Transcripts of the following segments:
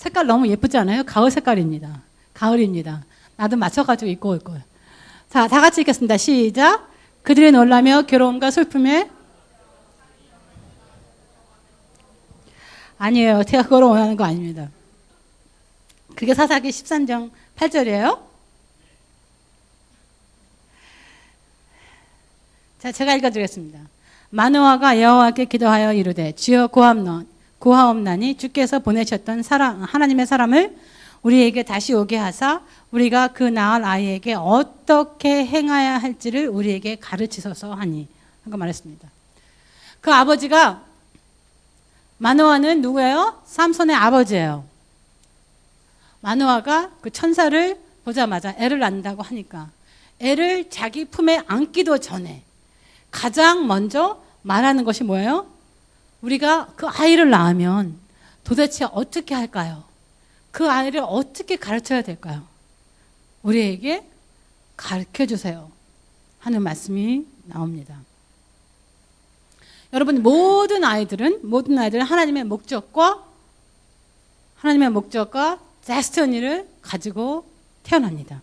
색깔 너무 예쁘지 않아요? 가을 색깔입니다. 가을입니다. 나도 맞춰가지고 입고 올 거예요. 자, 다 같이 읽겠습니다. 시작. 그들이 놀라며 괴로움과 슬픔에 아니에요. 제가 그걸 원하는 거 아닙니다. 그게 사사기 13장 8절이에요. 자, 제가 읽어드리겠습니다. 마노아가 여호와께 기도하여 이르되 주여 고하옵나니 주께서 보내셨던 하나님의 사람을 우리에게 다시 오게 하사 우리가 그 낳을 아이에게 어떻게 행하야 할지를 우리에게 가르치소서 하니 하고 말했습니다. 그 아버지가 마노아는 누구예요? 삼손의 아버지예요. 마노아가 그 천사를 보자마자 애를 낳는다고 하니까 애를 자기 품에 안기도 전에 가장 먼저 말하는 것이 뭐예요? 우리가 그 아이를 낳으면 도대체 어떻게 할까요? 그 아이를 어떻게 가르쳐야 될까요? 우리에게 가르쳐 주세요 하는 말씀이 나옵니다. 여러분, 모든 아이들은 하나님의 목적과 데스티니를 가지고 태어납니다.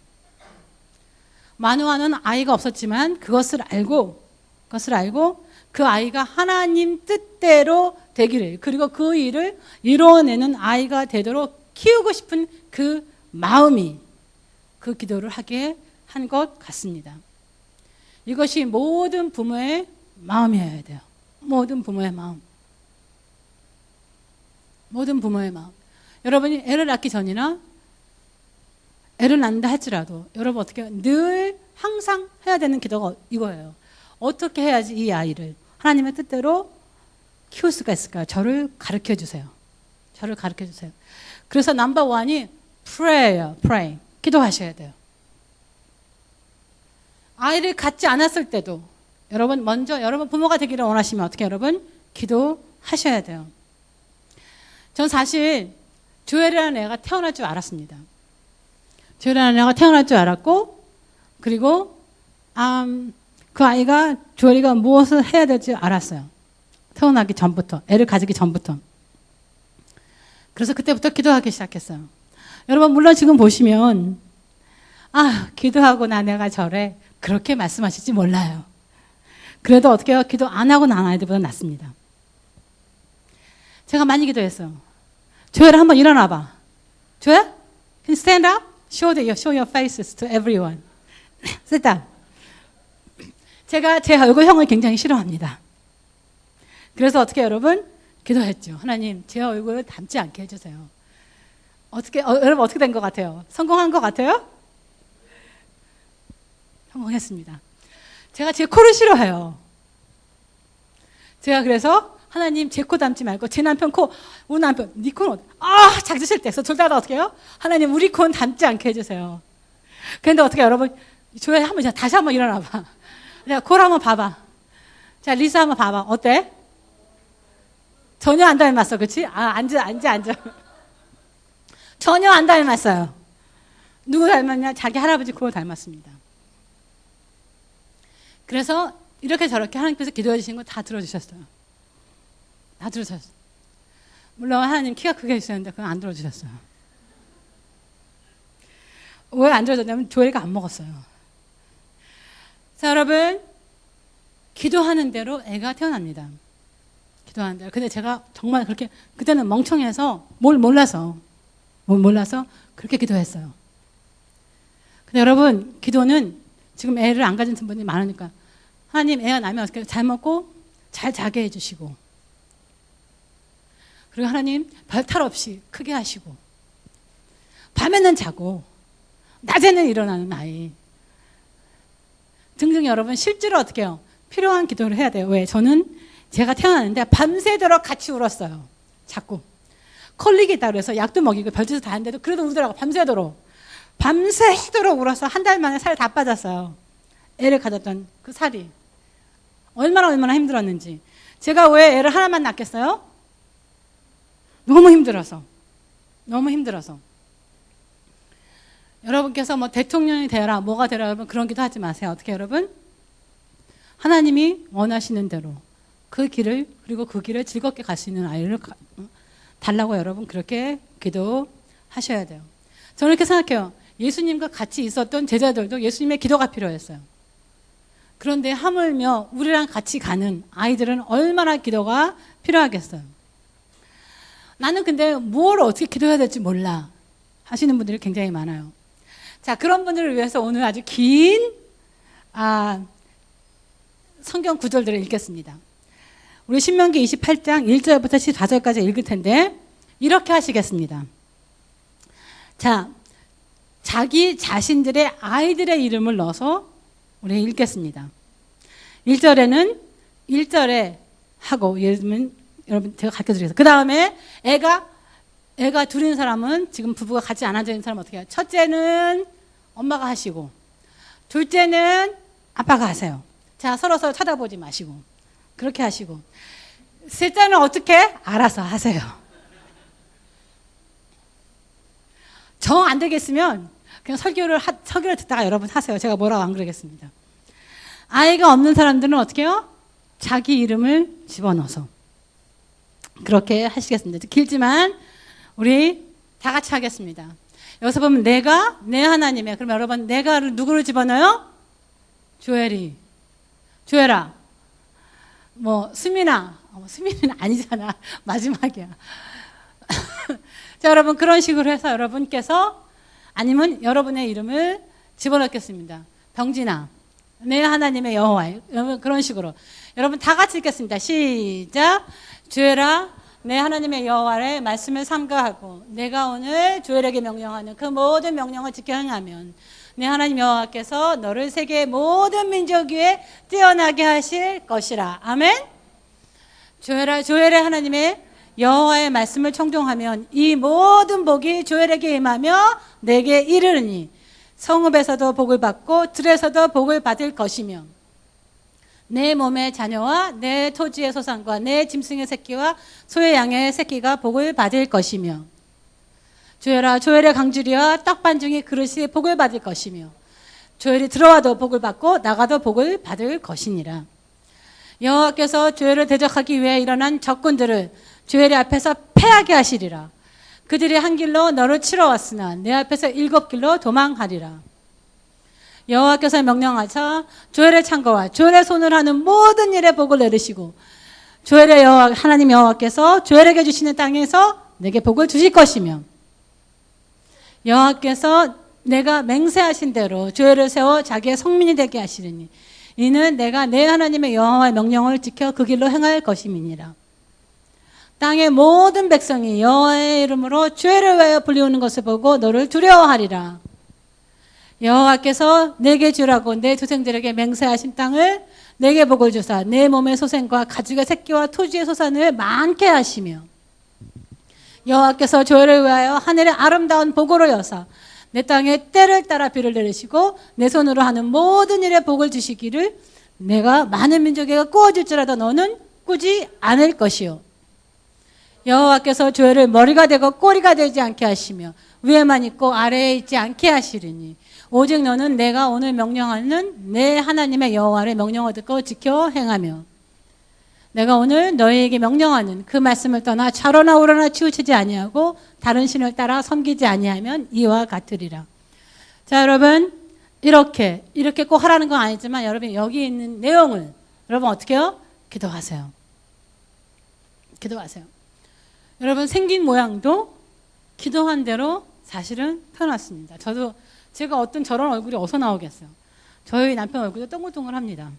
마노아는 아이가 없었지만 그것을 알고 그 아이가 하나님 뜻대로 되기를, 그리고 그 일을 이루어내는 아이가 되도록 키우고 싶은 그 마음이 그 기도를 하게 한 것 같습니다. 이것이 모든 부모의 마음이어야 돼요. 모든 부모의 마음. 여러분이 애를 낳기 전이나 애를 낳는다 할지라도 여러분 어떻게 늘 항상 해야 되는 기도가 이거예요. 어떻게 해야지 이 아이를 하나님의 뜻대로 키울 수가 있을까요? 저를 가르쳐 주세요. 그래서 넘버 원이 pray. 기도하셔야 돼요. 아이를 갖지 않았을 때도 여러분 부모가 되기를 원하시면 어떻게 여러분? 기도하셔야 돼요. 전 사실 조엘이라는 애가 태어날 줄 알았습니다. 조엘이라는 애가 태어날 줄 알았고, 그리고 그 아이가 조엘이가 무엇을 해야 될지 알았어요. 태어나기 전부터, 애를 가지기 전부터. 그래서 그때부터 기도하기 시작했어요. 여러분 물론 지금 보시면 기도하고 나 내가 저래 그렇게 말씀하실지 몰라요. 그래도 어떻게 해요? 기도 안 하고 난 아이들보다 낫습니다. 제가 많이 기도했어요. 조엘아 한번 일어나봐. 조엘? Can you stand up? Show your faces to everyone. Sit down. 제가 제 얼굴형을 굉장히 싫어합니다. 그래서 어떻게 여러분? 기도했죠. 하나님 제 얼굴을 닮지 않게 해주세요. 여러분 어떻게 된 것 같아요? 성공한 것 같아요? 성공했습니다. 제가 제 코를 싫어해요. 제가 그래서 하나님 제 코 닮지 말고 제 남편 코, 우리 남편 네 코는 작으실 때 둘 다 어떻게 해요? 하나님 우리 코는 닮지 않게 해주세요. 그런데 어떻게 여러분 조엘 한번 다시 한번 일어나봐. 자, 코를 한번 봐봐. 자, 리사 한번 봐봐. 어때? 전혀 안 닮았어, 그렇지? 앉아. 전혀 안 닮았어요. 누구 닮았냐? 자기 할아버지 코를 닮았습니다. 그래서 이렇게 저렇게 하나님께서 기도해 주신 거 다 들어주셨어요. 물론 하나님 키가 크게 해주셨는데 그건 안 들어주셨어요. 왜 안 들어줬냐면 조엘이가 안 먹었어요. 자, 여러분 기도하는 대로 애가 태어납니다. 기도하는 대로. 근데 제가 정말 그렇게 그때는 멍청해서 뭘 몰라서 그렇게 기도했어요. 근데 여러분 기도는 지금 애를 안 가진 분이 많으니까 하나님 애가 나면 어떻게 잘 먹고 잘 자게 해주시고, 그리고 하나님 별탈 없이 크게 하시고, 밤에는 자고 낮에는 일어나는 아이 등등. 여러분 실제로 어떻게 해요? 필요한 기도를 해야 돼요. 왜? 제가 태어났는데 밤새도록 같이 울었어요. 자꾸 콜릭이 있다고 해서 약도 먹이고 별짓을 다 했는데도 그래도 울더라고. 밤새도록 울어서 한 달 만에 살 다 빠졌어요. 애를 가졌던 그 살이 얼마나 힘들었는지. 제가 왜 애를 하나만 낳겠어요? 너무 힘들어서. 여러분께서 뭐 대통령이 되라 뭐가 되라 여러분 그런 기도 하지 마세요. 어떻게 여러분? 하나님이 원하시는 대로 그 길을, 그리고 그 길을 즐겁게 갈 수 있는 아이를 달라고 여러분 그렇게 기도하셔야 돼요. 저는 이렇게 생각해요. 예수님과 같이 있었던 제자들도 예수님의 기도가 필요했어요. 그런데 하물며 우리랑 같이 가는 아이들은 얼마나 기도가 필요하겠어요. 나는 근데 뭘 어떻게 기도해야 될지 몰라 하시는 분들이 굉장히 많아요. 자, 그런 분들을 위해서 오늘 아주 긴 성경 구절들을 읽겠습니다. 우리 신명기 28장 1절부터 14절까지 읽을 텐데 이렇게 하시겠습니다. 자, 자기 자신들의 아이들의 이름을 넣어서 우리 읽겠습니다. 1절에는 1절에 하고 예를 여러분 제가 가르쳐 드리겠습니다. 그 다음에 애가 둘인 사람은 지금 부부가 같이 안 앉아 있는 사람은 어떻게 해요? 첫째는 엄마가 하시고 둘째는 아빠가 하세요. 자, 서로 쳐다보지 마시고 그렇게 하시고 셋째는 어떻게? 알아서 하세요. 정 안 되겠으면 그냥 설교를 듣다가 여러분 하세요. 제가 뭐라고 안 그러겠습니다. 아이가 없는 사람들은 어떻게 해요? 자기 이름을 집어넣어서 그렇게 하시겠습니다. 길지만 우리 다 같이 하겠습니다. 여기서 보면 내가 내 하나님의, 그럼 여러분 내가를 누구를 집어넣어요? 조엘아, 뭐 수민아, 수민이는 아니잖아. 마지막이야. 자, 여러분 그런 식으로 해서 여러분께서 아니면 여러분의 이름을 집어넣겠습니다. 병진아, 내 하나님의 여호와, 그런 식으로 여러분 다 같이 읽겠습니다. 시작. 조엘아, 내 하나님의 여호와의 말씀을 삼가하고 내가 오늘 조엘에게 명령하는 그 모든 명령을 지켜 행하면 내 하나님 여호와께서 너를 세계의 모든 민족 위에 뛰어나게 하실 것이라. 아멘. 조엘의 하나님의 여호와의 말씀을 청종하면 이 모든 복이 조엘에게 임하며 내게 이르르니 성읍에서도 복을 받고 들에서도 복을 받을 것이며 내 몸의 자녀와 내 토지의 소산과 내 짐승의 새끼와 소의 양의 새끼가 복을 받을 것이며 조엘아, 조엘의 강주리와 떡 반죽이 그릇이 복을 받을 것이며 조엘이 들어와도 복을 받고 나가도 복을 받을 것이니라. 여호와께서 조엘을 대적하기 위해 일어난 적군들을 조엘의 앞에서 패하게 하시리라. 그들이 한 길로 너를 치러 왔으나 내 앞에서 7길로 도망하리라. 여호와께서 명령하사 조엘의 창고와 조엘의 손을 하는 모든 일에 복을 내리시고 조엘의 하나님 여호와께서 조엘에게 주시는 땅에서 내게 복을 주실 것이며 여호와께서 내가 맹세하신 대로 조엘을 세워 자기의 성민이 되게 하시리니 이는 내가 내 하나님의 여호와의 명령을 지켜 그 길로 행할 것임이니라. 땅의 모든 백성이 여호와의 이름으로 조엘을 위하여 불리우는 것을 보고 너를 두려워하리라. 여호와께서 내게 주라고 내 조상들에게 맹세하신 땅을 내게 복을 주사 내 몸의 소생과 가죽의 새끼와 토지의 소산을 많게 하시며 여호와께서 조엘을 위하여 하늘의 아름다운 복으로 여사 내 땅에 때를 따라 비를 내리시고 내 손으로 하는 모든 일에 복을 주시기를 내가 많은 민족에게 꾸어줄지라도 너는 꾸지 않을 것이요. 여호와께서 조엘을 머리가 되고 꼬리가 되지 않게 하시며 위에만 있고 아래에 있지 않게 하시리니 오직 너는 내가 오늘 명령하는 내 하나님의 여호와의 명령을 듣고 지켜 행하며 내가 오늘 너희에게 명령하는 그 말씀을 떠나 좌로나 우로나 치우치지 아니하고 다른 신을 따라 섬기지 아니하면 이와 같으리라. 자, 여러분 이렇게 꼭 하라는 건 아니지만 여러분 여기 있는 내용을 여러분 어떻게 해요? 기도하세요. 기도하세요. 여러분 생긴 모양도 기도한 대로 사실은 태어났습니다. 제가 어떤 저런 얼굴이 어디서 나오겠어요. 저희 남편 얼굴도 동글동글합니다.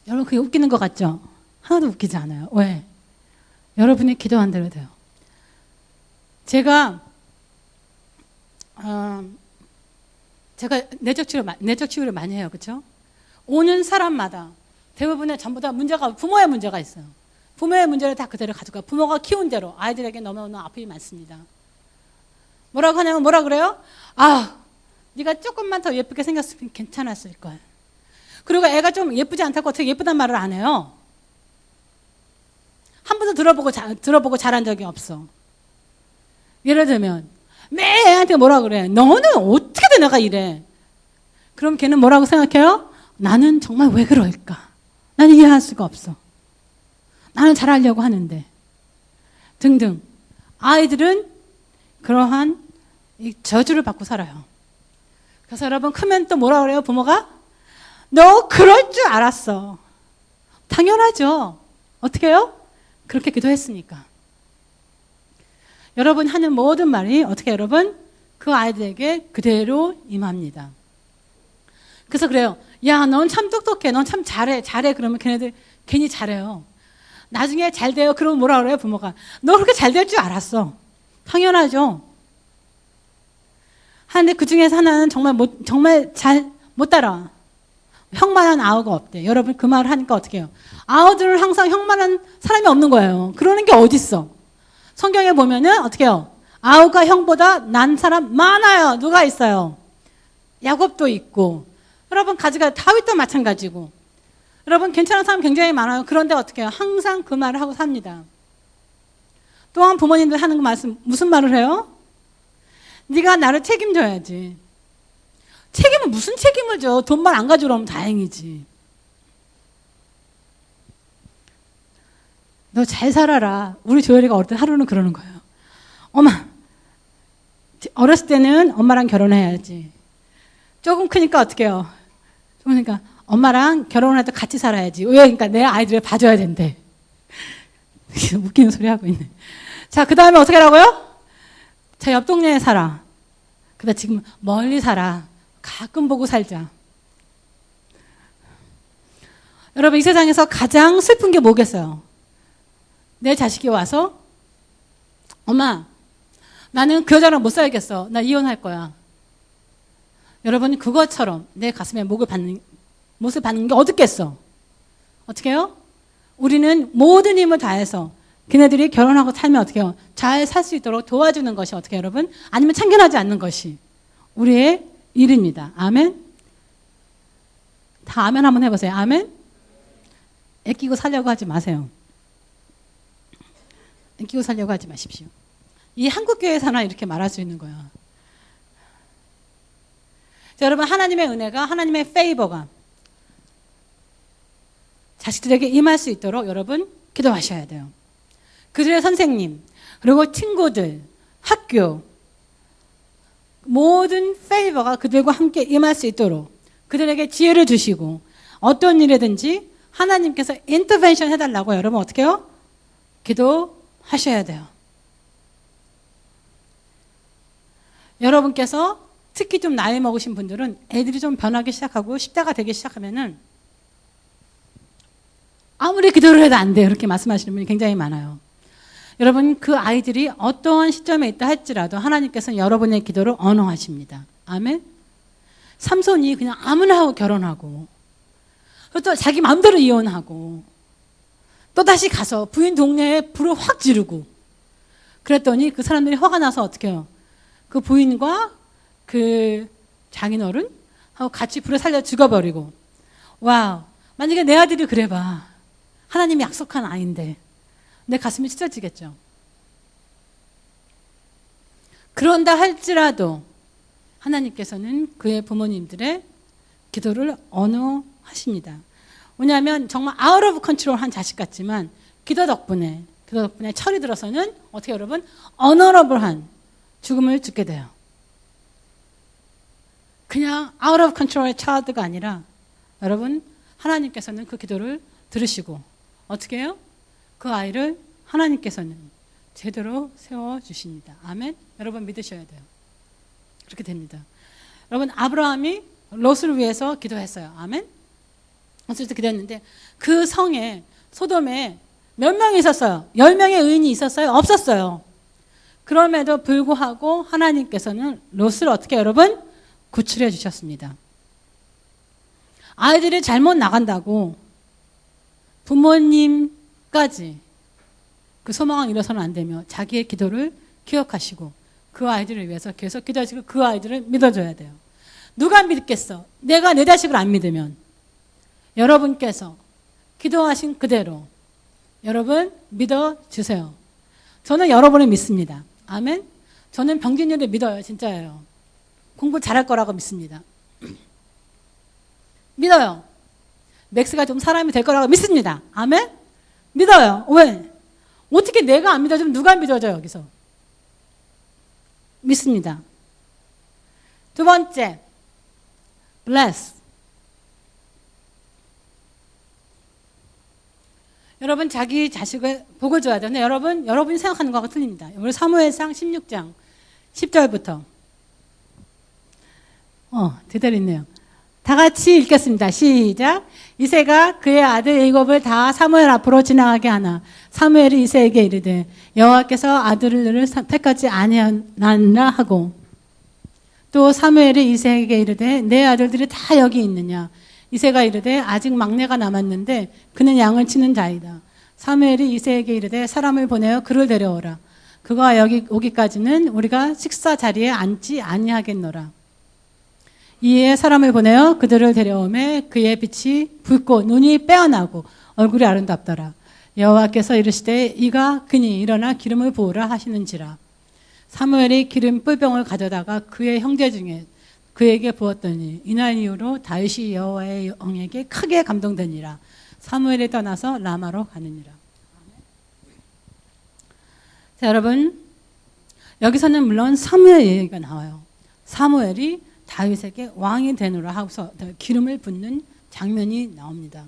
여러분 그게 웃기는 것 같죠? 하나도 웃기지 않아요. 왜? 여러분이 기도한 대로 돼요. 제가 내적 치유를 많이 해요. 그렇죠? 오는 사람마다 대부분의 전부 다 부모의 문제가 있어요. 부모의 문제를 다 그대로 가져가 부모가 키운 대로 아이들에게 넘어오는 아픔이 많습니다. 뭐라고 하냐면 뭐라 그래요? 네가 조금만 더 예쁘게 생겼으면 괜찮았을 거야. 그리고 애가 좀 예쁘지 않다고 어떻게 예쁘단 말을 안 해요. 한 번도 들어보고 잘한 적이 없어. 예를 들면 매일 애한테 뭐라 그래? 너는 어떻게 내가 이래? 그럼 걔는 뭐라고 생각해요? 나는 정말 왜 그럴까? 나는 이해할 수가 없어. 나는 잘하려고 하는데 등등. 아이들은 그러한 이 저주를 받고 살아요. 그래서 여러분 크면 또 뭐라 그래요? 부모가 너 그럴 줄 알았어. 당연하죠. 어떻게 해요? 그렇게 기도했으니까. 여러분 하는 모든 말이 어떻게 여러분? 그 아이들에게 그대로 임합니다. 그래서 그래요. 야, 넌 참 똑똑해. 넌 참 잘해. 그러면 걔네들 괜히 잘해요. 나중에 잘 돼요. 그러면 뭐라 그래요? 부모가. 너 그렇게 잘 될 줄 알았어. 당연하죠. 하는데 그 중에서 하나는 정말 잘 못 따라와. 형만한 아우가 없대. 여러분 그 말을 하니까 어떻게 해요? 아우들은 항상 형만한 사람이 없는 거예요. 그러는 게 어딨어? 성경에 보면은 어떻게 해요? 아우가 형보다 난 사람 많아요. 누가 있어요? 야곱도 있고. 여러분 가지가 다윗도 마찬가지고. 여러분 괜찮은 사람 굉장히 많아요. 그런데 어떻게 해요? 항상 그 말을 하고 삽니다. 또한 부모님들 하는 그 말씀 무슨 말을 해요? 네가 나를 책임져야지. 책임은 무슨 책임을 져? 돈만 안 가지고 오면 다행이지. 너 잘 살아라. 우리 조엘이가 어릴 때 하루는 그러는 거예요. 엄마, 어렸을 때는 엄마랑 결혼해야지. 조금 크니까 어떻게 해요? 그러니까 엄마랑 결혼할 때 같이 살아야지. 왜? 그러니까 내 아이들을 봐줘야 된대. 웃기는 소리 하고 있네. 자, 그 다음에 어떻게 하라고요? 자, 옆 동네에 살아. 그다 지금 멀리 살아. 가끔 보고 살자. 여러분 이 세상에서 가장 슬픈 게 뭐겠어요? 내 자식이 와서 엄마 나는 그 여자랑 못 살겠어. 나 이혼할 거야. 여러분 그것처럼 내 가슴에 못을 받는 게 어떻겠어? 어떻게 해요? 우리는 모든 힘을 다해서 걔네들이 결혼하고 살면 어떻게 해요? 잘 살 수 있도록 도와주는 것이 어떻게 해요, 여러분? 아니면 참견하지 않는 것이 우리의 일입니다. 아멘? 다 아멘 한번 해보세요. 아멘? 애끼고 살려고 하지 마세요. 애끼고 살려고 하지 마십시오. 이 한국교회에서나 이렇게 말할 수 있는 거예요. 자, 여러분 하나님의 은혜가 하나님의 페이버가 자식들에게 임할 수 있도록 여러분 기도하셔야 돼요. 그들의 선생님 그리고 친구들 학교 모든 페이버가 그들과 함께 임할 수 있도록 그들에게 지혜를 주시고 어떤 일이든지 하나님께서 인터벤션 해달라고 여러분 어떻게 해요? 기도하셔야 돼요. 여러분께서 특히 좀 나이 먹으신 분들은 애들이 좀 변하기 시작하고 십자가 되기 시작하면은 아무리 기도를 해도 안 돼요. 이렇게 말씀하시는 분이 굉장히 많아요. 여러분 그 아이들이 어떠한 시점에 있다 할지라도 하나님께서는 여러분의 기도를 언어하십니다. 아멘. 삼손이 그냥 아무나 하고 결혼하고 또 자기 마음대로 이혼하고 또 다시 가서 부인 동네에 불을 확 지르고 그랬더니 그 사람들이 화가 나서 어떻게 해요? 그 부인과 그 장인어른 하고 같이 불에 살려 죽어버리고 와우 만약에 내 아들이 그래봐 하나님이 약속한 아이인데 내 가슴이 찢어지겠죠. 그런다 할지라도 하나님께서는 그의 부모님들의 기도를 언어하십니다. 왜냐하면 정말 아웃 오브 컨트롤한 자식 같지만 기도 덕분에 철이 들어서는 어떻게 여러분 어너러블한 죽음을 죽게 돼요. 그냥 아웃 오브 컨트롤의 차일드가 아니라 여러분 하나님께서는 그 기도를 들으시고 어떻게 해요? 그 아이를 하나님께서는 제대로 세워주십니다. 아멘? 여러분 믿으셔야 돼요. 그렇게 됩니다. 여러분 아브라함이 롯을 위해서 기도했어요. 아멘? 어쨌든 기도했는데 그 성에 소돔에 몇 명이 있었어요? 10명의 의인이 있었어요? 없었어요. 그럼에도 불구하고 하나님께서는 롯을 어떻게 여러분? 구출해 주셨습니다. 아이들이 잘못 나간다고 부모님까지 그 소망을 잃어서는 안 되며 자기의 기도를 기억하시고 그 아이들을 위해서 계속 기도하시고 그 아이들을 믿어줘야 돼요. 누가 믿겠어? 내가 내 자식을 안 믿으면 여러분께서 기도하신 그대로 여러분 믿어주세요. 저는 여러분을 믿습니다. 아멘? 저는 병진이를 믿어요. 진짜예요. 공부 잘할 거라고 믿습니다. 믿어요. 맥스가 좀 사람이 될 거라고 믿습니다. 아멘? 믿어요. 왜? 어떻게 내가 안 믿어주면 누가 믿어줘요, 여기서? 믿습니다. 두 번째, bless. 여러분 자기 자식을 복을 줘야 돼요. 근데 여러분이 생각하는 거하고 틀립니다. 우리 사무엘상 16장 10절부터 제대로 있네요. 다 같이 읽겠습니다. 시작. 이새가 그의 아들 일곱을 다 사무엘 앞으로 지나가게 하나 사무엘이 이새에게 이르되 여호와께서 아들을 택하지 아니하나 하고 또 사무엘이 이새에게 이르되 내 아들들이 다 여기 있느냐. 이새가 이르되 아직 막내가 남았는데 그는 양을 치는 자이다. 사무엘이 이새에게 이르되 사람을 보내어 그를 데려오라. 그가 여기 오기까지는 우리가 식사 자리에 앉지 아니하겠노라. 이에 사람을 보내어 그들을 데려오매 그의 빛이 붉고 눈이 빼어나고 얼굴이 아름답더라. 여호와께서 이르시되 이가 그니 일어나 기름을 부으라 하시는지라. 사무엘이 기름 뿔병을 가져다가 그의 형제 중에 그에게 부었더니 이날 이후로 다윗이 여호와의 영에게 크게 감동되니라. 사무엘이 떠나서 라마로 가느니라. 자, 여러분 여기서는 물론 사무엘 얘기가 나와요. 사무엘이 다윗에게 왕이 되노라 하고서 기름을 붓는 장면이 나옵니다.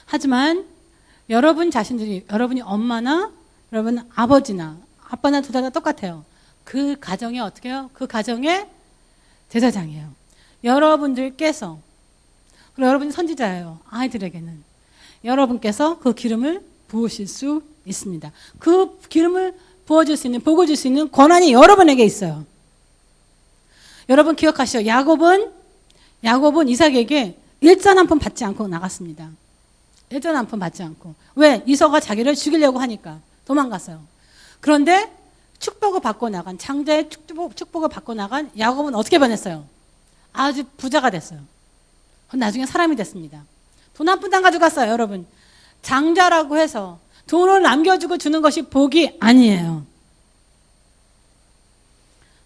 하지만 여러분 자신들이 여러분이 엄마나 여러분 아버지나 아빠나 둘 다 똑같아요. 그 가정에 어떻게 해요? 그 가정의 제사장이에요. 여러분들께서 그리고 여러분이 선지자예요. 아이들에게는 여러분께서 그 기름을 부으실 수 있습니다. 그 기름을 부어줄 수 있는 복을 줄 수 있는 권한이 여러분에게 있어요. 여러분 기억하시죠? 야곱은 이삭에게 일전 한 푼 받지 않고 나갔습니다. 일전 한 푼 받지 않고. 왜? 이서가 자기를 죽이려고 하니까 도망갔어요. 그런데 축복을 받고 나간 장자의 축복을 받고 나간 야곱은 어떻게 변했어요? 아주 부자가 됐어요. 나중에 사람이 됐습니다. 돈 한 푼도 안 가져갔어요, 여러분. 장자라고 해서 돈을 남겨주고 주는 것이 복이 아니에요.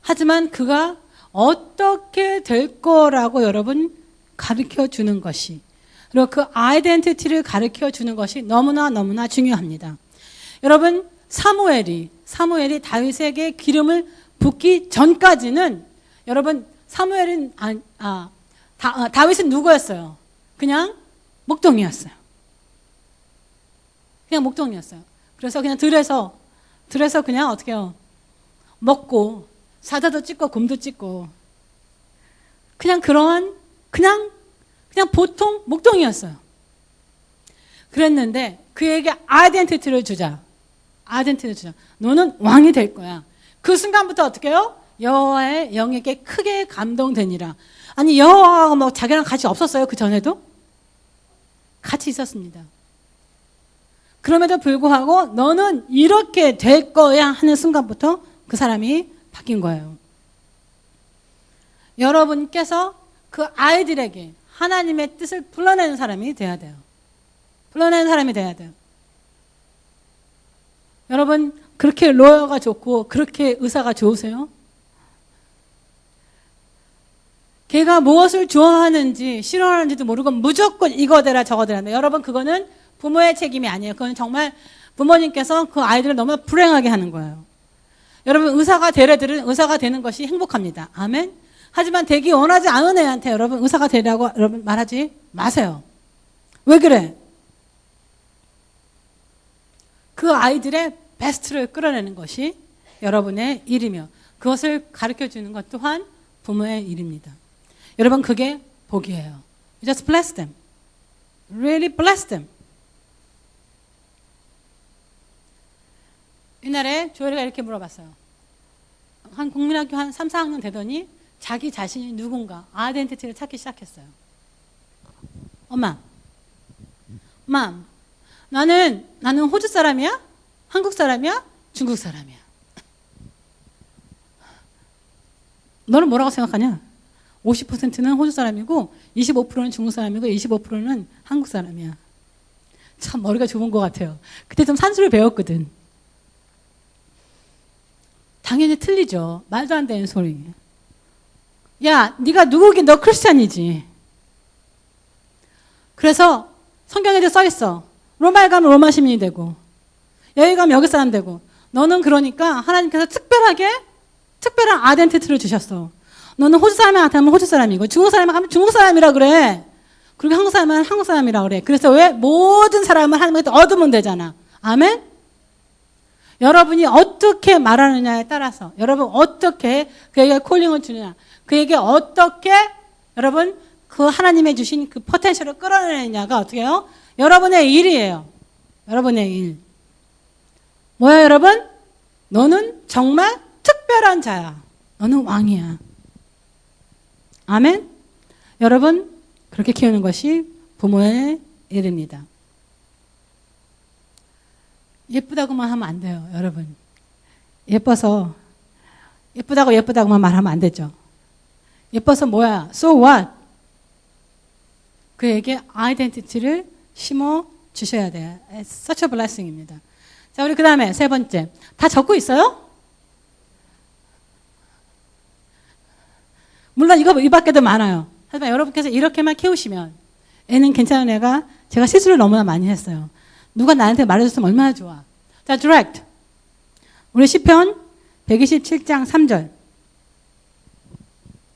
하지만 그가 어떻게 될 거라고 여러분 가르쳐 주는 것이 그리고 그 아이덴티티를 가르쳐 주는 것이 너무나 중요합니다. 여러분 사무엘이 다윗에게 기름을 붓기 전까지는 여러분 다윗은 누구였어요? 그냥 목동이었어요. 그냥 목동이었어요. 그래서 그냥 들에서 그냥 어떻게 해요? 먹고 사자도 찢고 곰도 찢고 그냥 보통 목동이었어요. 그랬는데 그에게 아이덴티티를 주자. 너는 왕이 될 거야. 그 순간부터 어떻게 해요? 여호와의 영에게 크게 감동되니라. 아니 여호와가 뭐 자기랑 같이 없었어요? 그 전에도? 같이 있었습니다. 그럼에도 불구하고 너는 이렇게 될 거야 하는 순간부터 그 사람이 바뀐 거예요. 여러분께서 그 아이들에게 하나님의 뜻을 불러내는 사람이 돼야 돼요. 여러분 그렇게 로여가 좋고 그렇게 의사가 좋으세요? 걔가 무엇을 좋아하는지 싫어하는지도 모르고 무조건 이거 되라 저거 되라. 여러분 그거는 부모의 책임이 아니에요. 그건 정말 부모님께서 그 아이들을 너무 불행하게 하는 거예요. 여러분 의사가 될 애들은 의사가 되는 것이 행복합니다. 아멘. 하지만 되기 원하지 않은 애한테 여러분 의사가 되라고 여러분 말하지 마세요. 왜 그래? 그 아이들의 베스트를 끌어내는 것이 여러분의 일이며 그것을 가르쳐 주는 것 또한 부모의 일입니다. 여러분 그게 복이에요. You just bless them. Really bless them. 옛날에 조엘이가 이렇게 물어봤어요. 한 국민학교 한 3, 4학년 되더니 자기 자신이 누군가 아이덴티티를 찾기 시작했어요. 엄마 나는 호주 사람이야? 한국 사람이야? 중국 사람이야? 너는 뭐라고 생각하냐? 50%는 호주 사람이고 25%는 중국 사람이고 25%는 한국 사람이야. 참 머리가 좁은 것 같아요. 그때 좀 산수를 배웠거든. 당연히 틀리죠. 말도 안 되는 소리. 야, 네가 누구긴 너 크리스찬이지. 그래서 성경에도 써 있어. 로마에 가면 로마 시민이 되고, 여기 가면 여기 사람 되고, 너는 그러니까 하나님께서 특별한 아이덴티티를 주셨어. 너는 호주 사람이 나타나면 호주 사람이고, 중국 사람이 가면 중국 사람이라 그래. 그리고 한국 사람은 한국 사람이라 그래. 그래서 왜 모든 사람을 하나님께 얻으면 되잖아. 아멘? 여러분이 어떻게 말하느냐에 따라서, 여러분 어떻게 그에게 콜링을 주느냐, 그에게 어떻게 여러분 그 하나님의 주신 그 포텐셜을 끌어내느냐가 어떻게 해요? 여러분의 일이에요. 여러분의 일. 뭐야 여러분? 너는 정말 특별한 자야. 너는 왕이야. 아멘? 여러분 그렇게 키우는 것이 부모의 일입니다. 예쁘다고만 하면 안 돼요, 여러분. 예쁘다고만 말하면 안 되죠. 예뻐서 뭐야? So what? 그에게 아이덴티티를 심어 주셔야 돼요. It's such a blessing입니다. 자, 우리 그 다음에 세 번째. 다 적고 있어요? 물론 이 밖에도 많아요. 하지만 여러분께서 이렇게만 키우시면 애는 괜찮은 애가 제가 실수를 너무나 많이 했어요. 누가 나한테 말해줬으면 얼마나 좋아. 자, direct. 우리 시편 127장 3절.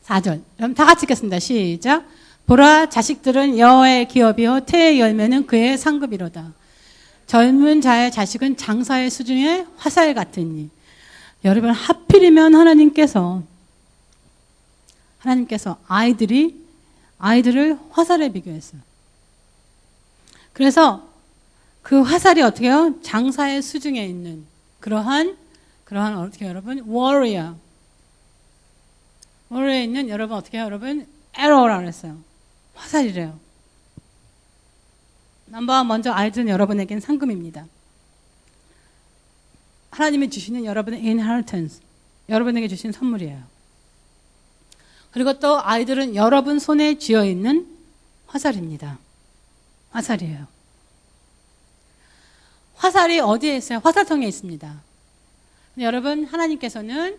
4절. 그럼 다 같이 읽겠습니다. 시작. 보라, 자식들은 여호와의 기업이요 태의 열매는 그의 상급이로다. 젊은 자의 자식은 장사의 수중에 화살 같으니. 여러분 하필이면 하나님께서 아이들을 화살에 비교했어요. 그래서 그 화살이 어떻게 해요? 장사의 수중에 있는 그러한 어떻게 여러분? warrior에 있는 여러분 어떻게 해요? 여러분 arrow라고 했어요. 화살이래요. 넘버 먼저 아이들은 여러분에겐 상금입니다. 하나님이 주시는 여러분의 inheritance, 여러분에게 주신 선물이에요. 그리고 또 아이들은 여러분 손에 쥐어 있는 화살입니다. 화살이에요. 화살이 어디에 있어요? 화살통에 있습니다. 여러분 하나님께서는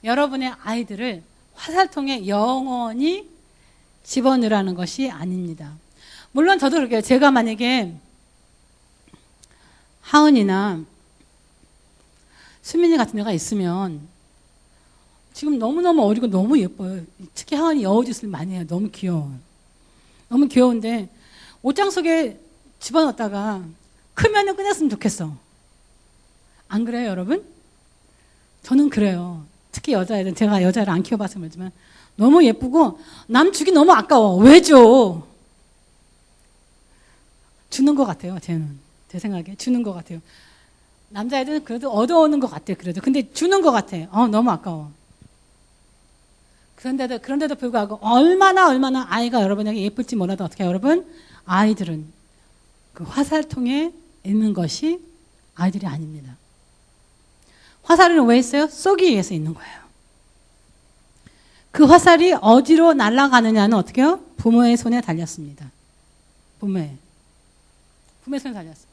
여러분의 아이들을 화살통에 영원히 집어넣으라는 것이 아닙니다. 물론 저도 그렇게요. 제가 만약에 하은이나 수민이 같은 애가 있으면 지금 너무너무 어리고 너무 예뻐요. 특히 하은이 여우짓을 많이 해요. 너무 귀여워요. 너무 귀여운데 옷장 속에 집어넣었다가 크면은 끝냈으면 좋겠어. 안 그래요, 여러분? 저는 그래요. 특히 여자애들, 제가 여자를 안 키워봐서 모르지만 너무 예쁘고 남 주기 너무 아까워. 왜 줘? 주는 것 같아요, 쟤는. 제 생각에 주는 것 같아요. 남자애들은 그래도 얻어오는 것 같아요. 그래도 근데 주는 것 같아. 너무 아까워. 그런데도 불구하고 얼마나 아이가 여러분에게 예쁠지 몰라도 어떻게 해요, 여러분? 아이들은 그 화살통에 있는 것이 아이들이 아닙니다. 화살은 왜 있어요? 쏘기 위해서 있는 거예요. 그 화살이 어디로 날아가느냐는 어떻게 해요? 부모의 손에 달렸습니다. 부모의 손에 달렸어요.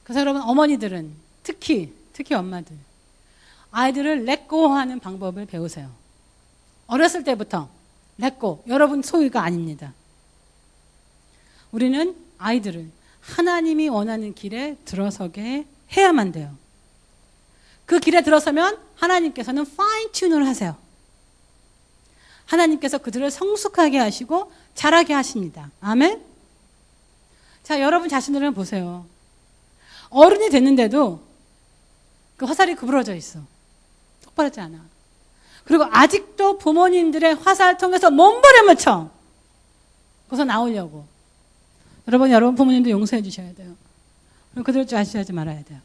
그래서 여러분 어머니들은 특히 엄마들 아이들을 렛고하는 방법을 배우세요. 어렸을 때부터 렛고, 여러분 소유가 아닙니다. 우리는 아이들을 하나님이 원하는 길에 들어서게 해야만 돼요. 그 길에 들어서면 하나님께서는 파인 튠을 하세요. 하나님께서 그들을 성숙하게 하시고 자라게 하십니다. 아멘? 자, 여러분 자신들은 보세요. 어른이 됐는데도 그 화살이 구부러져 있어. 똑바르지 않아. 그리고 아직도 부모님들의 화살 통해서 몸부림을 쳐. 거기서 나오려고. 여러분 부모님도 용서해 주셔야 돼요. 그들 좌시하지 말아야 돼요.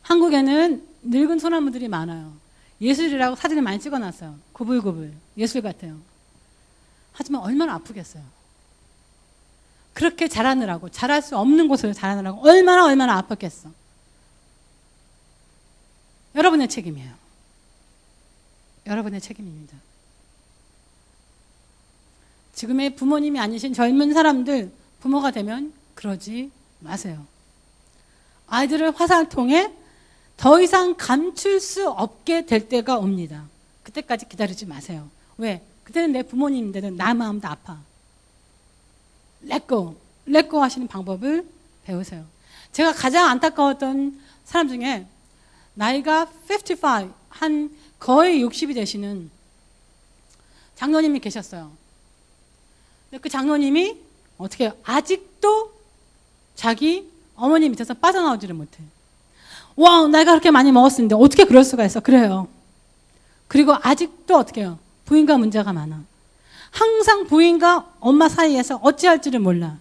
한국에는 늙은 소나무들이 많아요. 예술이라고 사진을 많이 찍어놨어요. 구불구불. 예술 같아요. 하지만 얼마나 아프겠어요. 그렇게 자라느라고, 자랄 수 없는 곳을 자라느라고 얼마나 아팠겠어. 여러분의 책임이에요. 여러분의 책임입니다. 지금의 부모님이 아니신 젊은 사람들, 부모가 되면 그러지 마세요. 아이들을 화살통에 더 이상 감출 수 없게 될 때가 옵니다. 그때까지 기다리지 마세요. 왜? 그때는 내 부모님인데도 나 마음도 아파. let go 하시는 방법을 배우세요. 제가 가장 안타까웠던 사람 중에 나이가 55, 한 거의 60이 되시는 장로님이 계셨어요. 근데 그 장로님이 어떻게 해요? 아직도 자기 어머니 밑에서 빠져나오지를 못해. 와, 내가 그렇게 많이 먹었는데 어떻게 그럴 수가 있어? 그래요. 그리고 아직도 어떻게 해요? 부인과 문제가 많아. 항상 부인과 엄마 사이에서 어찌할지를 몰라.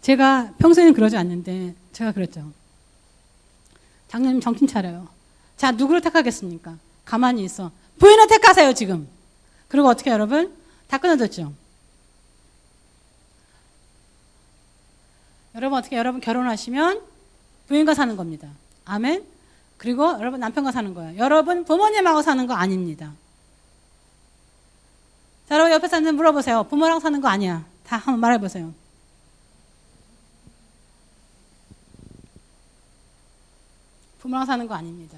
제가 평소에는 그러지 않는데 제가 그랬죠. 장로님 정신 차려요. 자, 누구를 택하겠습니까? 가만히 있어. 부인을 택하세요, 지금. 그리고 어떻게 해요, 여러분? 다 끊어졌죠. 여러분 어떻게 여러분 결혼하시면 부인과 사는 겁니다. 아멘. 그리고 여러분 남편과 사는 거예요. 여러분 부모님하고 사는 거 아닙니다. 자, 여러분 옆에 사는 분 물어보세요. 부모랑 사는 거 아니야. 다 한번 말해보세요. 부모랑 사는 거 아닙니다.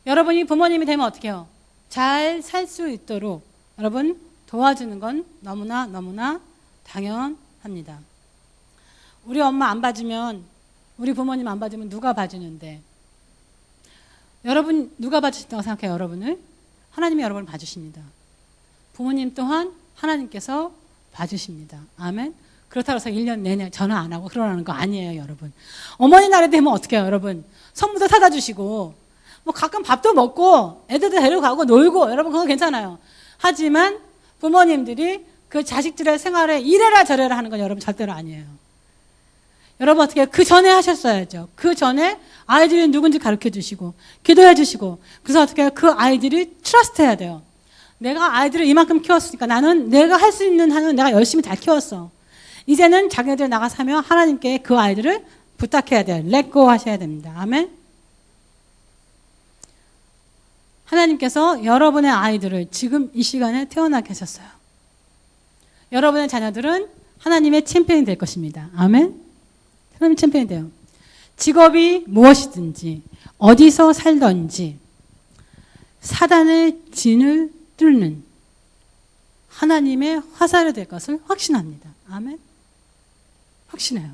여러분이 부모님이 되면 어떻게 해요? 잘 살 수 있도록 여러분 도와주는 건 너무나 당연합니다. 우리 엄마 안 봐주면, 우리 부모님 안 봐주면 누가 봐주는데? 여러분 누가 봐주신다고 생각해요? 여러분을? 하나님이 여러분을 봐주십니다. 부모님 또한 하나님께서 봐주십니다. 아멘. 그렇다고 해서 1년 내내 전화 안 하고 그러라는 거 아니에요, 여러분. 어머니 날이 되면 어떻게 해요, 여러분? 선물도 사다 주시고 뭐 가끔 밥도 먹고 애들도 데려가고 놀고, 여러분 그거 괜찮아요. 하지만 부모님들이 그 자식들의 생활에 이래라 저래라 하는 건 여러분 절대로 아니에요. 여러분 어떻게 그 전에 하셨어야죠. 그 전에 아이들이 누군지 가르쳐 주시고 기도해 주시고, 그래서 어떻게 그 아이들이 트러스트 해야 돼요. 내가 아이들을 이만큼 키웠으니까 나는 내가 할 수 있는 한은 내가 열심히 잘 키웠어. 이제는 자기네들 나가서 하면 하나님께 그 아이들을 부탁해야 돼요. let go 하셔야 됩니다. 아멘. 하나님께서 여러분의 아이들을 지금 이 시간에 태어나게 하셨어요. 여러분의 자녀들은 하나님의 챔피언이 될 것입니다. 아멘. 하나님 챔피언이 돼요. 직업이 무엇이든지 어디서 살든지 사단의 진을 뚫는 하나님의 화살이 될 것을 확신합니다. 아멘. 확신해요.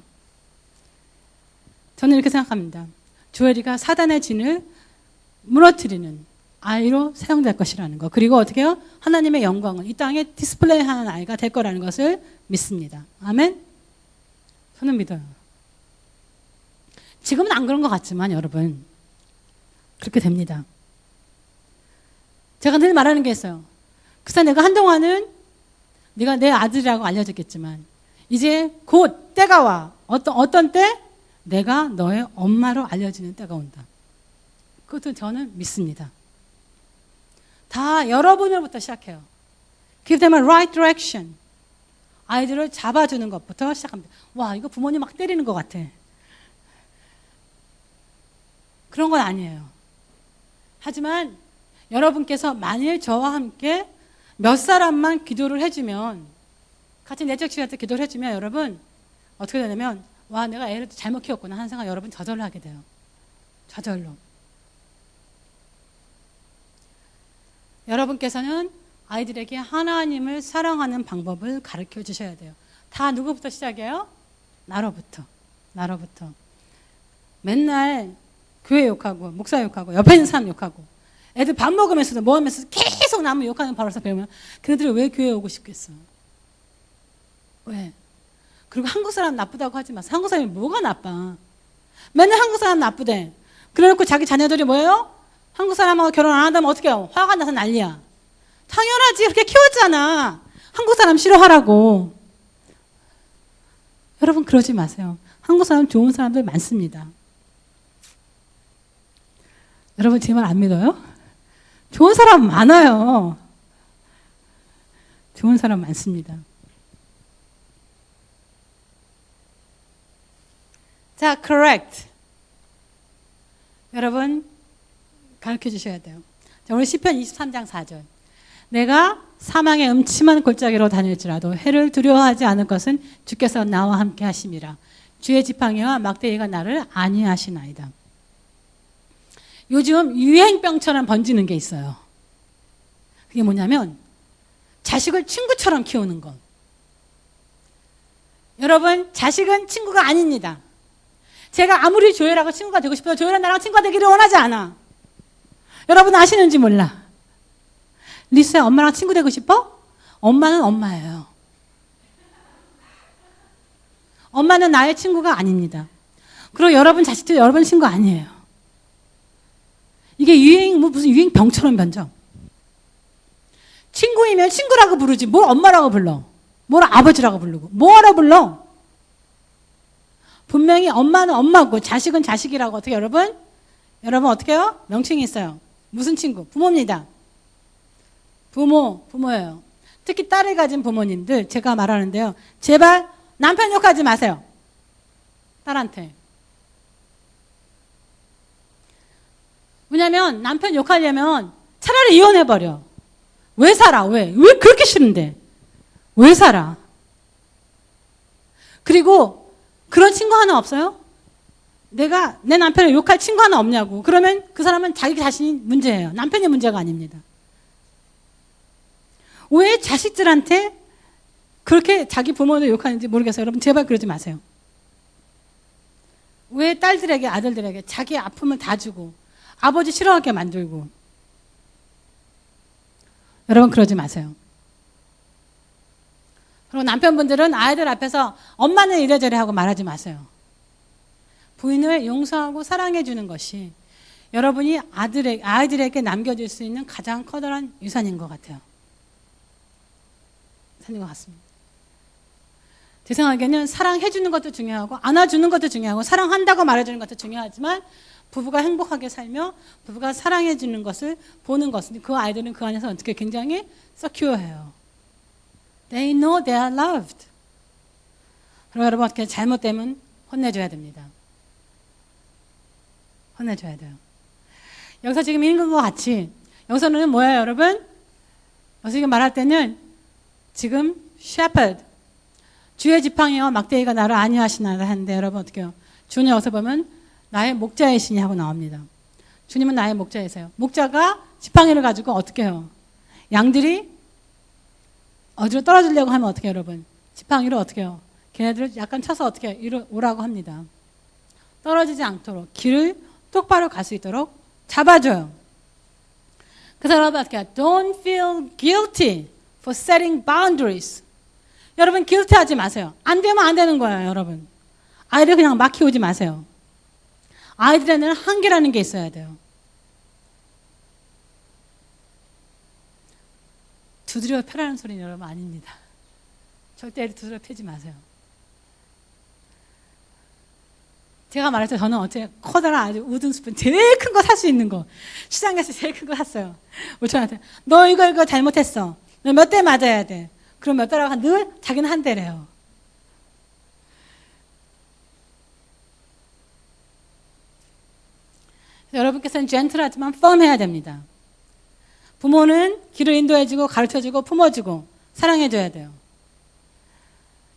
저는 이렇게 생각합니다. 조엘이가 사단의 진을 무너뜨리는 아이로 사용될 것이라는 거. 그리고 어떻게 해요? 하나님의 영광을 이 땅에 디스플레이하는 아이가 될 거라는 것을 믿습니다. 아멘. 저는 믿어요. 지금은 안 그런 것 같지만 여러분 그렇게 됩니다. 제가 늘 말하는 게 있어요. 그래서 내가 한동안은 네가 내 아들이라고 알려졌겠지만 이제 곧 때가 와. 어떤 때? 내가 너의 엄마로 알려지는 때가 온다. 그것도 저는 믿습니다. 다 여러분으로부터 시작해요. Give them a right direction. 아이들을 잡아주는 것부터 시작합니다. 와, 이거 부모님 막 때리는 것 같아. 그런 건 아니에요. 하지만 여러분께서 만일 저와 함께 몇 사람만 기도를 해주면, 같이 내적 시간 때 기도를 해주면 여러분 어떻게 되냐면, 와, 내가 애를 잘못 키웠구나 하는 생각 여러분 저절로 하게 돼요. 저절로. 여러분께서는 아이들에게 하나님을 사랑하는 방법을 가르쳐 주셔야 돼요. 다 누구부터 시작해요? 나로부터. 맨날 교회 욕하고 목사 욕하고 옆에 있는 사람 욕하고 애들 밥 먹으면서도 뭐 하면서도 계속 남을 욕하는 버릇을 배우면 그네들이 왜 교회 오고 싶겠어? 왜? 그리고 한국 사람 나쁘다고 하지 마세요. 한국 사람이 뭐가 나빠? 맨날 한국 사람 나쁘대. 그래놓고 자기 자녀들이 뭐예요? 한국 사람하고 결혼 안 한다면 어떻게 해요? 화가 나서 난리야. 당연하지. 그렇게 키웠잖아. 한국 사람 싫어하라고. 여러분 그러지 마세요. 한국 사람 좋은 사람들 많습니다. 여러분 제 말 안 믿어요? 좋은 사람 많아요. 좋은 사람 많습니다. 자, correct. 여러분 가르쳐 주셔야 돼요. 자, 우리 시편 23장 4절. 내가 사망의 음침한 골짜기로 다닐지라도 해를 두려워하지 않을 것은 주께서 나와 함께 하심이라. 주의 지팡이와 막대기가 나를 안위하시나이다. 요즘 유행병처럼 번지는 게 있어요. 그게 뭐냐면 자식을 친구처럼 키우는 것. 여러분, 자식은 친구가 아닙니다. 제가 아무리 조엘하고 친구가 되고 싶어도 조엘은 나랑 친구가 되기를 원하지 않아. 여러분 아시는지 몰라. 리스야, 엄마랑 친구 되고 싶어? 엄마는 엄마예요. 엄마는 나의 친구가 아닙니다. 그리고 여러분 자식도 여러분 친구 아니에요. 이게 무슨 유행병처럼 변져. 친구이면 친구라고 부르지 뭘 엄마라고 불러. 뭘 아버지라고 부르고 뭐하러 불러. 분명히 엄마는 엄마고 자식은 자식이라고. 어떻게 여러분 어떻게 해요? 명칭이 있어요. 무슨 친구? 부모입니다. 부모예요. 특히 딸을 가진 부모님들 제가 말하는데요. 제발 남편 욕하지 마세요. 딸한테. 왜냐면 남편 욕하려면 차라리 이혼해버려. 왜 살아? 왜 그렇게 싫은데? 왜 살아? 그리고 그런 친구 하나 없어요? 내가 내 남편을 욕할 친구 하나 없냐고. 그러면 그 사람은 자기 자신이 문제예요. 남편이 문제가 아닙니다. 왜 자식들한테 그렇게 자기 부모를 욕하는지 모르겠어요. 여러분 제발 그러지 마세요. 왜 딸들에게 아들들에게 자기 아픔을 다 주고 아버지 싫어하게 만들고. 여러분 그러지 마세요. 그리고 남편분들은 아이들 앞에서 엄마는 이래저래 하고 말하지 마세요. 부인을 용서하고 사랑해 주는 것이 여러분이 아이들에게 남겨줄 수 있는 가장 커다란 유산인 것 같아요. 유산인 것 같습니다. 제 생각에는 사랑해 주는 것도 중요하고 안아주는 것도 중요하고 사랑한다고 말해주는 것도 중요하지만 부부가 행복하게 살며 부부가 사랑해 주는 것을 보는 것은 그 아이들은 그 안에서 어떻게 굉장히 secure해요. They know they are loved. 그리고 여러분 어떻게 잘못되면 혼내줘야 됩니다. 혼내줘야 돼요. 여기서 지금 읽은 것 같이 여기서는 뭐예요 여러분? 여기서 지금 말할 때는 지금 shepherd 주의 지팡이와 막대기가 나를 안위하시나이다 하는데 여러분 어떻게 해요? 주님 여기서 보면 나의 목자이시니 하고 나옵니다. 주님은 나의 목자이세요. 목자가 지팡이를 가지고 어떻게 해요? 양들이 어디로 떨어지려고 하면 어떻게 해요, 여러분? 지팡이를 어떻게 해요? 걔네들을 약간 쳐서 어떻게 해요? 이리 오라고 합니다. 떨어지지 않도록 길을 똑바로 갈 수 있도록 잡아줘요. 그래서 여러분 어떻게 해요? Don't feel guilty for setting boundaries. 여러분 guilty 하지 마세요. 안 되면 안 되는 거예요, 여러분. 아이를 그냥 막 키우지 마세요. 아이들에는 한계라는 게 있어야 돼요. 두드려 펴라는 소리는 여러분 아닙니다. 절대 두드려 펴지 마세요. 제가 말했죠. 저는 어째 커다란 아주 우든 스푼 제일 큰 거 살 수 있는 거 시장에서 제일 큰 거 샀어요. 우천한테 너 이거 잘못했어. 너 몇 대 맞아야 돼. 그럼 몇 대라고 늘 자기는 한 대래요. 여러분께서는 젠틀하지만 펌해야 됩니다. 부모는 길을 인도해주고 가르쳐주고 품어주고 사랑해줘야 돼요.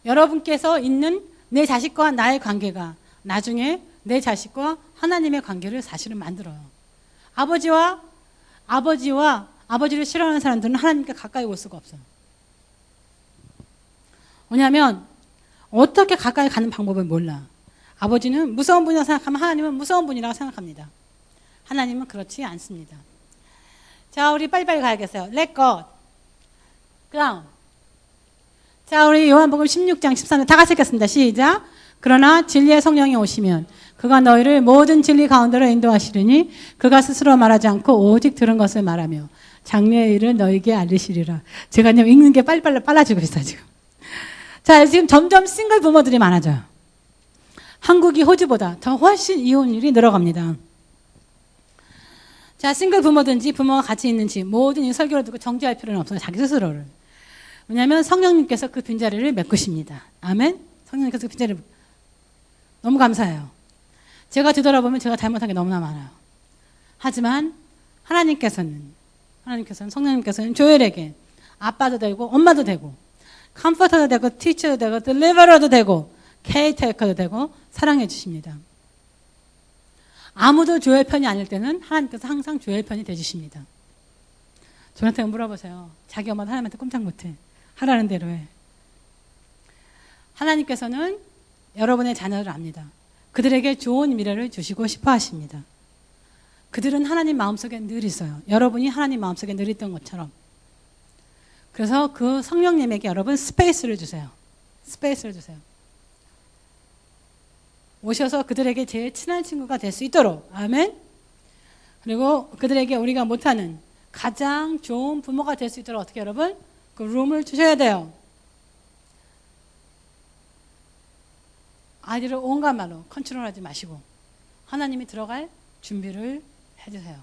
여러분께서 있는 내 자식과 나의 관계가 나중에 내 자식과 하나님의 관계를 사실은 만들어요. 아버지를 싫어하는 사람들은 하나님께 가까이 올 수가 없어요. 왜냐하면 어떻게 가까이 가는 방법을 몰라. 아버지는 무서운 분이라고 생각하면 하나님은 무서운 분이라고 생각합니다. 하나님은 그렇지 않습니다. 자, 우리 빨리빨리 가야겠어요. Let God. 그 다음. 자, 우리 요한복음 16장 13절 다 같이 읽겠습니다. 시작. 그러나 진리의 성령이 오시면 그가 너희를 모든 진리 가운데로 인도하시리니 그가 스스로 말하지 않고 오직 들은 것을 말하며 장래의 일을 너희에게 알리시리라. 제가 그냥 읽는 게 빨라지고 있어요, 지금. 자, 지금 점점 싱글 부모들이 많아져요. 한국이 호주보다 더 훨씬 이혼율이 늘어갑니다. 자, 싱글 부모든지 부모가 같이 있는지 모든 이 설교를 듣고 정죄할 필요는 없어요. 자기 스스로를. 왜냐하면 성령님께서 그 빈자리를 메꾸십니다. 아멘? 성령님께서 그 빈자리를 너무 감사해요. 제가 뒤돌아보면 제가 잘못한 게 너무나 많아요. 하지만 하나님께서는 성령님께서는 조엘에게 아빠도 되고 엄마도 되고 컴포터도 되고 티처도 되고 딜리버러도 되고 케이테이커도 되고 사랑해 주십니다. 아무도 조엘 편이 아닐 때는 하나님께서 항상 조엘 편이 되주십니다. 저한테 물어보세요. 자기 엄마도 하나님한테 꼼짝 못해. 하라는 대로 해. 하나님께서는 여러분의 자녀를 압니다. 그들에게 좋은 미래를 주시고 싶어 하십니다. 그들은 하나님 마음속에 늘 있어요. 여러분이 하나님 마음속에 늘 있던 것처럼. 그래서 그 성령님에게 여러분 스페이스를 주세요. 스페이스를 주세요. 오셔서 그들에게 제일 친한 친구가 될 수 있도록. 아멘. 그리고 그들에게 우리가 못하는 가장 좋은 부모가 될 수 있도록 어떻게 여러분? 그 룸을 주셔야 돼요. 아이들을 온갖 말로 컨트롤하지 마시고 하나님이 들어갈 준비를 해주세요.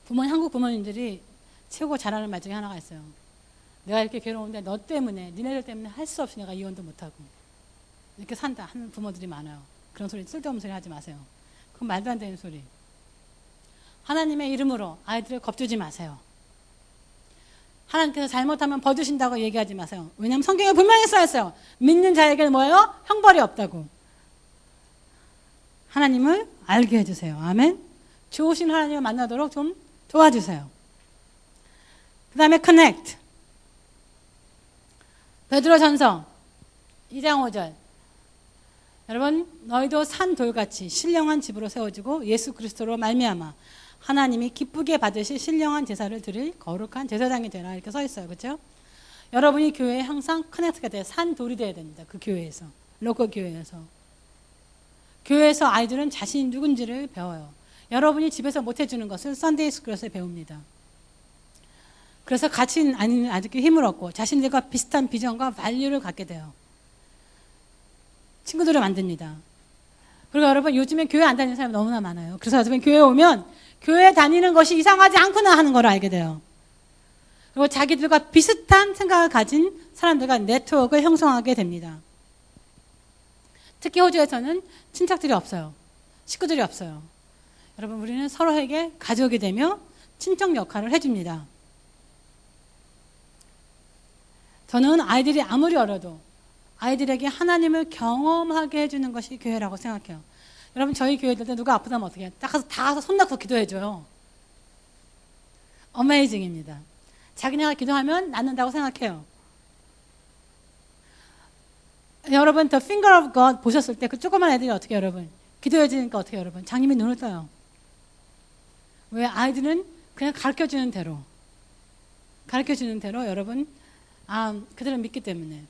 한국 부모님들이 최고 잘하는 말 중에 하나가 있어요. 내가 이렇게 괴로운데 너 때문에, 니네들 때문에 할 수 없이 내가 이혼도 못하고 이렇게 산다 하는 부모들이 많아요. 그런 소리, 쓸데없는 소리 하지 마세요. 그건 말도 안 되는 소리. 하나님의 이름으로 아이들을 겁주지 마세요. 하나님께서 잘못하면 벌주신다고 얘기하지 마세요. 왜냐하면 성경에 분명히 써있어요. 믿는 자에게는 뭐예요? 형벌이 없다고. 하나님을 알게 해주세요. 아멘. 좋으신 하나님을 만나도록 좀 도와주세요. 그 다음에 connect. 베드로전서 2장 5절. 여러분, 너희도 산 돌같이 신령한 집으로 세워지고 예수 그리스도로 말미암아 하나님이 기쁘게 받으실 신령한 제사를 드릴 거룩한 제사장이 되라 이렇게 써 있어요. 그렇죠? 여러분이 교회에 항상 커넥트가 돼요. 산 돌이 돼야 됩니다. 그 교회에서. 로컬 교회에서. 교회에서 아이들은 자신이 누군지를 배워요. 여러분이 집에서 못 해주는 것을 썬데이 스쿨에서 배웁니다. 그래서 같이 아닌 아직도 힘을 얻고 자신들과 비슷한 비전과 밸류를 갖게 돼요. 친구들을 만듭니다. 그리고 여러분 요즘에 교회 안 다니는 사람이 너무나 많아요. 그래서 여러분 교회에 오면 교회 다니는 것이 이상하지 않구나 하는 걸 알게 돼요. 그리고 자기들과 비슷한 생각을 가진 사람들과 네트워크를 형성하게 됩니다. 특히 호주에서는 친척들이 없어요. 식구들이 없어요. 여러분 우리는 서로에게 가족이 되며 친척 역할을 해줍니다. 저는 아이들이 아무리 어려도 아이들에게 하나님을 경험하게 해주는 것이 교회라고 생각해요. 여러분 저희 교회들 때 누가 아프다면 어떻게 해요? 다 가서 손 놓고 기도해줘요. 어메이징입니다. 자기네가 기도하면 낫는다고 생각해요. 여러분 The Finger of God 보셨을 때 그 조그만 애들이 어떻게 여러분 기도해주니까 어떻게 여러분 장님이 눈을 떠요. 왜? 아이들은 그냥 가르쳐주는 대로 여러분 그들은 믿기 때문에.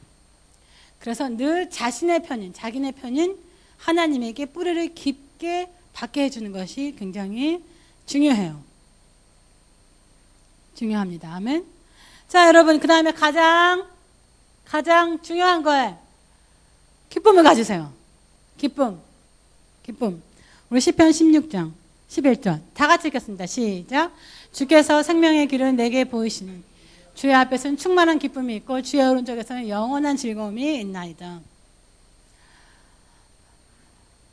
그래서 늘 자신의 편인 자기네 편인 하나님에게 뿌리를 깊게 박게 해주는 것이 굉장히 중요해요. 중요합니다. 아멘. 자 여러분 그 다음에 가장 중요한 거예요. 기쁨을 가지세요. 기쁨. 우리 시편 16장 11절 다 같이 읽겠습니다. 시작. 주께서 생명의 길을 내게 보이시는 주의 앞에서는 충만한 기쁨이 있고 주의 오른쪽에서는 영원한 즐거움이 있나이다.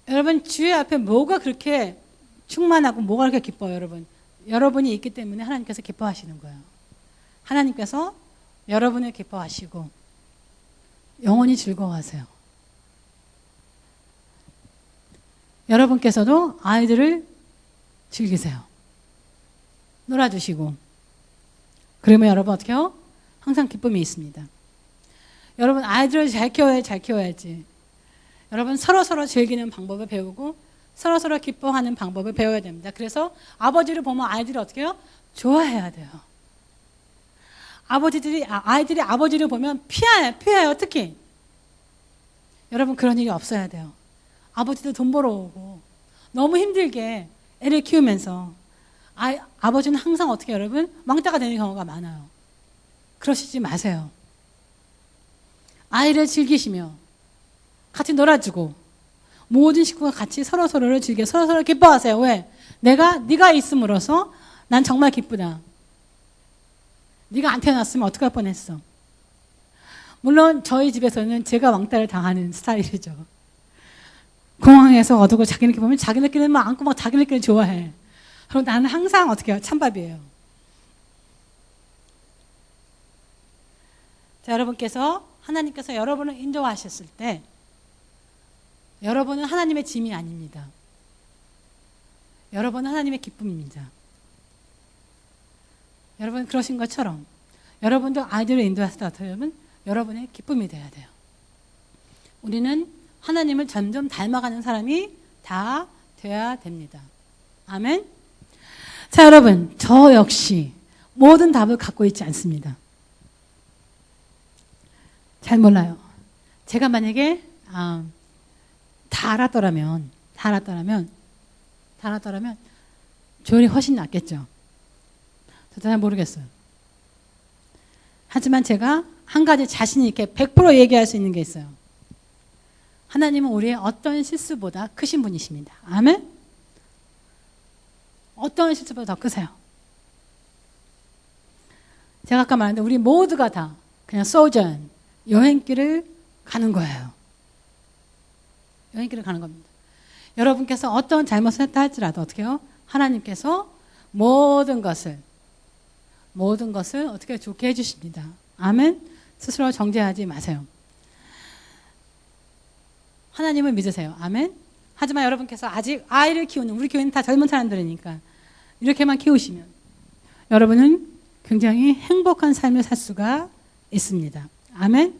여러분 주의 앞에 뭐가 그렇게 충만하고 뭐가 그렇게 기뻐요. 여러분이 있기 때문에 하나님께서 기뻐하시는 거예요. 하나님께서 여러분을 기뻐하시고 영원히 즐거워하세요. 여러분께서도 아이들을 즐기세요. 놀아주시고 그러면 여러분 어떻게 해요? 항상 기쁨이 있습니다. 여러분 아이들을 잘 키워야지. 여러분 서로 즐기는 방법을 배우고 서로 기뻐하는 방법을 배워야 됩니다. 그래서 아버지를 보면 아이들이 어떻게 해요? 좋아해야 돼요. 아이들이 아버지를 보면 피해요. 특히 여러분 그런 일이 없어야 돼요. 아버지도 돈 벌어오고 너무 힘들게 애를 키우면서 아버지는 항상 어떻게 여러분 왕따가 되는 경우가 많아요. 그러시지 마세요. 아이를 즐기시며 같이 놀아주고 모든 식구가 같이 서로를 즐겨 서로 기뻐하세요. 왜? 네가 있음으로써 난 정말 기쁘다. 네가 안 태어났으면 어떡할 뻔했어. 물론 저희 집에서는 제가 왕따를 당하는 스타일이죠. 공항에서 얻고 자기네끼리 보면 자기네끼리는 막 안고 막 자기네끼리 좋아해. 그럼 나는 항상 어떻게 해요? 찬밥이에요. 자, 하나님께서 여러분을 인도하셨을 때 여러분은 하나님의 짐이 아닙니다. 여러분은 하나님의 기쁨입니다. 여러분 그러신 것처럼 여러분도 아이들을 인도하시다 여러분 여러분의 기쁨이 되어야 돼요. 우리는 하나님을 점점 닮아가는 사람이 다 되어야 됩니다. 아멘. 자, 여러분, 저 역시 모든 답을 갖고 있지 않습니다. 잘 몰라요. 제가 만약에 다 알았더라면 조율이 훨씬 낫겠죠. 저도 잘 모르겠어요. 하지만 제가 한 가지 자신 있게 100% 얘기할 수 있는 게 있어요. 하나님은 우리의 어떤 실수보다 크신 분이십니다. 아멘? 어떤 실수보다 더 크세요. 제가 아까 말했는데 우리 모두가 다 그냥 소전, 여행길을 가는 거예요. 여행길을 가는 겁니다. 여러분께서 어떤 잘못을 했다 할지라도 어떻게 해요? 하나님께서 모든 것을 어떻게 좋게 해주십니다. 아멘? 스스로 정죄하지 마세요. 하나님을 믿으세요. 아멘? 하지만 여러분께서 아직 아이를 키우는, 우리 교회는 다 젊은 사람들이니까 이렇게만 키우시면 여러분은 굉장히 행복한 삶을 살 수가 있습니다. 아멘?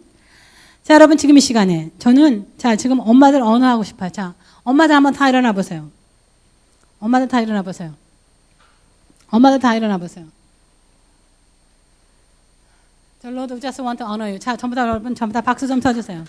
자, 여러분 지금 이 시간에 저는 지금 엄마들 언어하고 싶어요. 자, 엄마들 한번 다 일어나 보세요. 엄마들 다 일어나 보세요. 엄마들 다 일어나 보세요. The Lord just want to honor you. 자, 여러분 전부 다 박수 좀 쳐주세요.